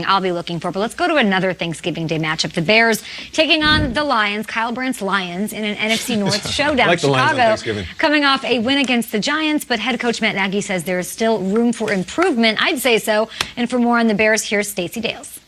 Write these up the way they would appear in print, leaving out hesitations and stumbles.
I'll be looking for. But let's go to another Thanksgiving Day matchup. The Bears taking on the Lions, Kyle Brandt's Lions, in an NFC North showdown. like Chicago coming off a win against the Giants, but head coach Matt Nagy says there is still room for improvement. I'd say so. And for more on the Bears, here's Stacey Dales.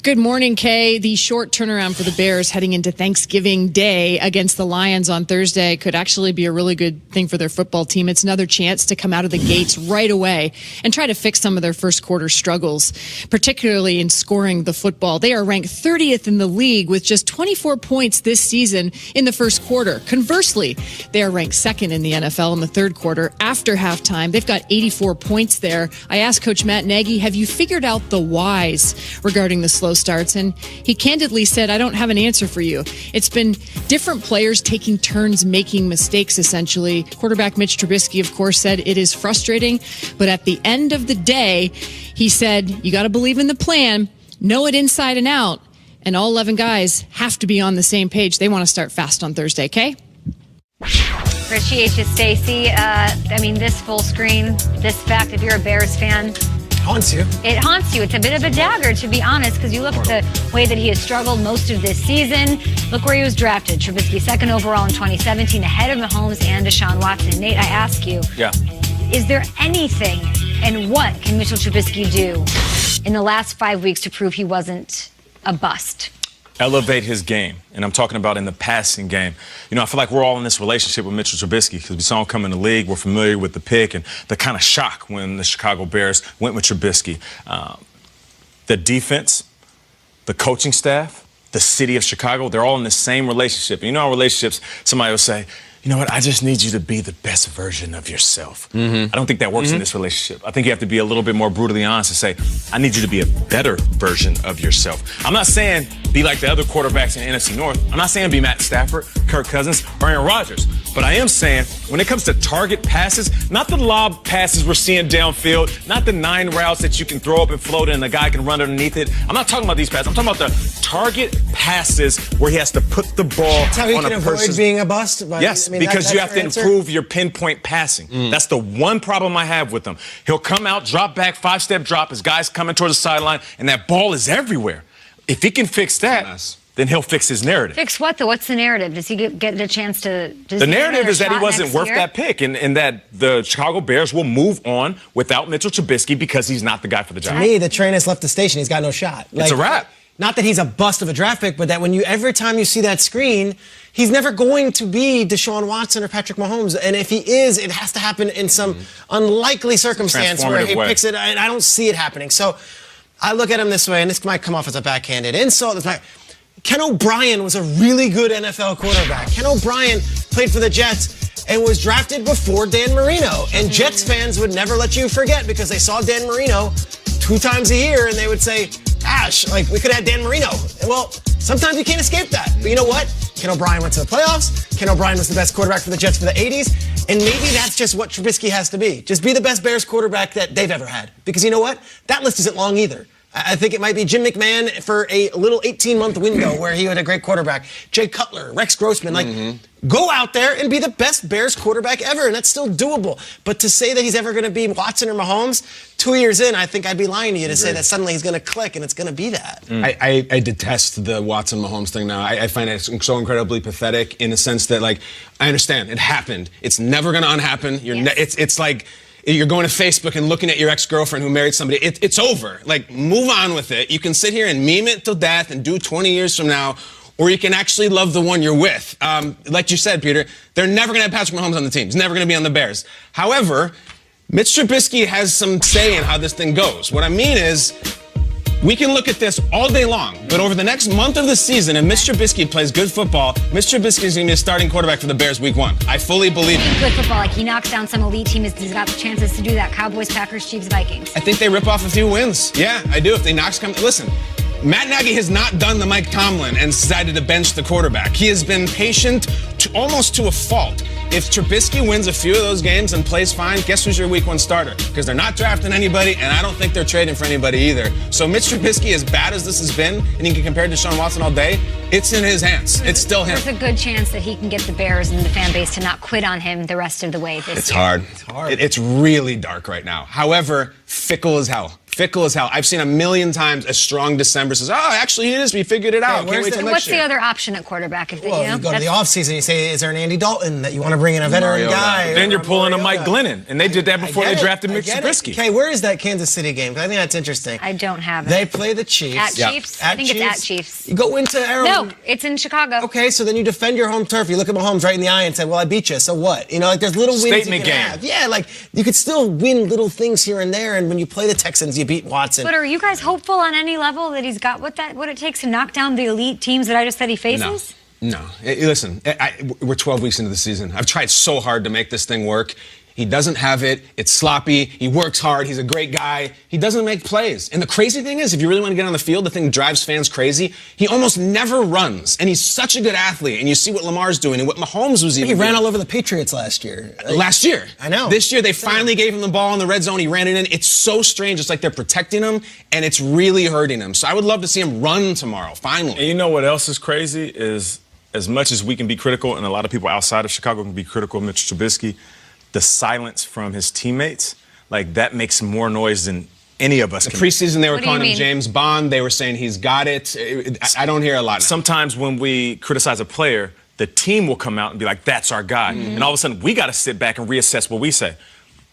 Good morning, Kay. The short turnaround for the Bears heading into Thanksgiving Day against the Lions on Thursday could actually be a really good thing for their football team. It's another chance to come out of the gates right away and try to fix some of their first quarter struggles, particularly in scoring the football. They are ranked 30th in the league with just 24 points this season in the first quarter. Conversely, they are ranked second in the NFL in the third quarter. After halftime, they've got 84 points there. I asked Coach Matt Nagy, have you figured out the whys regarding the slow starts? And he candidly said, I don't have an answer for you. It's been different players taking turns making mistakes, essentially. Quarterback Mitch Trubisky, of course, said it is frustrating, but at the end of the day, he said, you got to believe in the plan, know it inside and out, and all 11 guys have to be on the same page. They want to start fast on Thursday, okay? Appreciate you, Stacey. I mean, this full screen, this fact, if you're a Bears fan, haunts you. It haunts you. It's a bit of a dagger, to be honest, because you look at the way that he has struggled most of this season. Look where he was drafted. Trubisky second overall in 2017, ahead of Mahomes and Deshaun Watson. Nate, I ask you, is there anything, and what can Mitchell Trubisky do in the last 5 weeks to prove he wasn't a bust? Elevate his game, and I'm talking about in the passing game. You know, I feel like we're all in this relationship with Mitchell Trubisky because we saw him come in the league. We're familiar with the pick and the kind of shock when the Chicago Bears went with Trubisky. The defense, the coaching staff, the city of Chicago, they're all in the same relationship. And you know, our relationships, somebody will say, you know what, I just need you to be the best version of yourself. I don't think that works in this relationship. I think you have to be a little bit more brutally honest and say, I need you to be a better version of yourself. I'm not saying be like the other quarterbacks in the NFC North. I'm not saying be Matt Stafford, Kirk Cousins, or Aaron Rodgers. But I am saying when it comes to target passes, not the lob passes we're seeing downfield, not the 9 routes that you can throw up and float and the guy can run underneath it. I'm not talking about these passes. I'm talking about the target passes where he has to put the ball That's how he on can a avoid person's... being a bust? Yes, because you have to improve your pinpoint passing. That's the one problem I have with him. He'll come out, drop back, 5-step drop, his guy's coming towards the sideline, and that ball is everywhere. If he can fix that, then he'll fix his narrative. Fix what, though? What's the narrative? Does he get a chance to... The narrative is that he wasn't worth that pick and that the Chicago Bears will move on without Mitchell Trubisky because he's not the guy for the job. To me, the train has left the station. He's got no shot. It's a wrap. Not that he's a bust of a draft pick, but that every time you see that screen, he's never going to be Deshaun Watson or Patrick Mahomes. And if he is, it has to happen in some unlikely circumstance where he picks it, and I don't see it happening. So I look at him this way, and this might come off as a backhanded insult. Ken O'Brien was a really good NFL quarterback. Ken O'Brien played for the Jets and was drafted before Dan Marino. And Jets fans would never let you forget because they saw Dan Marino 2 times a year, and they would say, gosh, like, we could have Dan Marino. Well, sometimes you can't escape that. But you know what? Ken O'Brien went to the playoffs. Ken O'Brien was the best quarterback for the Jets for the 80s. And maybe that's just what Trubisky has to be. Just be the best Bears quarterback that they've ever had. Because you know what? That list isn't long either. I think it might be Jim McMahon for a little 18-month window where he had a great quarterback. Jay Cutler, Rex Grossman, go out there and be the best Bears quarterback ever, and that's still doable. But to say that he's ever going to be Watson or Mahomes, 2 years in, I think I'd be lying to you to say that suddenly he's going to click and it's going to be that. I detest the Watson-Mahomes thing now. I find it so incredibly pathetic in the sense that, like, I understand it happened. It's never going to unhappen. It's like... You're going to Facebook and looking at your ex-girlfriend who married somebody. It's over. Like, move on with it. You can sit here and meme it till death and do 20 years from now, or you can actually love the one you're with. Like you said, Peter, they're never going to have Patrick Mahomes on the team. He's never going to be on the Bears. However, Mitch Trubisky has some say in how this thing goes. What I mean is, we can look at this all day long, but over the next month of the season, if Mitch Trubisky plays good football, Mitch Trubisky is going to be a starting quarterback for the Bears week 1. I fully believe it. Good football, like he knocks down some elite teams. He's got chances to do that. Cowboys, Packers, Chiefs, Vikings. I think they rip off a few wins. Yeah, I do. If they listen, Matt Nagy has not done the Mike Tomlin and decided to bench the quarterback. He has been patient almost to a fault. If Trubisky wins a few of those games and plays fine, guess who's your week 1 starter? Because they're not drafting anybody, and I don't think they're trading for anybody either. So Mitch Trubisky, as bad as this has been, and you can compare it to Deshaun Watson all day, it's in his hands. It's still him. There's a good chance that he can get the Bears and the fan base to not quit on him the rest of the way this year. It's hard. It's really dark right now. However, fickle as hell. fickle as hell. I've seen a million times a strong December says, oh, actually it is. We figured it out. Can't wait till next What's year. the other option at quarterback? If Well, you go to the offseason, you say, is there an Andy Dalton that you want to bring in, a veteran guy? Then you're pulling a Mike Glennon, and they did that before they drafted Mitch Trubisky. Okay, where is that Kansas City game? I think that's interesting. I don't have it. They play the Chiefs. At Chiefs? I think it's at Chiefs. You go into Arrowhead. No, it's in Chicago. Okay, so then you defend your home turf. You look at Mahomes right in the eye and say, well, I beat you, so what? You know, like there's little wins Statement you can game. have. Yeah, like you could still win little things here and there, and when you play the Texans, you beat Watson. But are you guys hopeful on any level that he's got what it takes to knock down the elite teams that I just said he faces? No. Listen, we're 12 weeks into the season. I've tried so hard to make this thing work. He doesn't have it. It's sloppy. He works hard. He's a great guy. He doesn't make plays. And the crazy thing is, if you really want to get on the field, the thing that drives fans crazy, he almost never runs. And he's such a good athlete. And you see what Lamar's doing and what Mahomes was even He ran doing. all over the Patriots last year. Last year. I know. This year, they finally gave him the ball in the red zone. He ran it in. It's so strange. It's like they're protecting him, and it's really hurting him. So I would love to see him run tomorrow, finally. And you know what else is crazy is, as much as we can be critical, and a lot of people outside of Chicago can be critical of Mitch Trubisky, the silence from his teammates, like that makes more noise than any of us The can. Preseason, they were What do you calling him mean? James Bond. They were saying he's got it. I don't hear a lot now. Sometimes when we criticize a player, the team will come out and be like, that's our guy. And all of a sudden, we got to sit back and reassess what we say.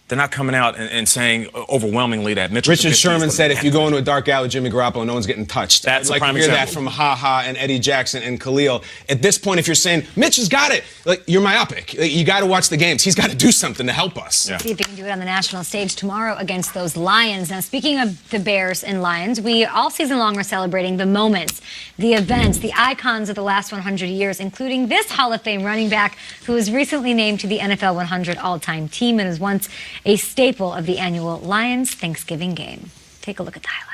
They're not coming out and saying overwhelmingly that Mitch Richard Trubisky Sherman is said if you go into a dark alley with Jimmy Garoppolo, no one's getting touched. That's a like prime you hear that example. from Ha Ha and Eddie Jackson and Khalil. At this point, if you're saying Mitch has got it, like you're myopic. You got to watch the games. He's got to do something to help us. Yeah. See if he can do it on the national stage tomorrow against those Lions. Now, speaking of the Bears and Lions, we all season long are celebrating the moments, the events, the icons of the last 100 years, including this Hall of Fame running back who was recently named to the NFL 100 all-time team and was once a staple of the annual Lions Thanksgiving game. Take a look at the highlights.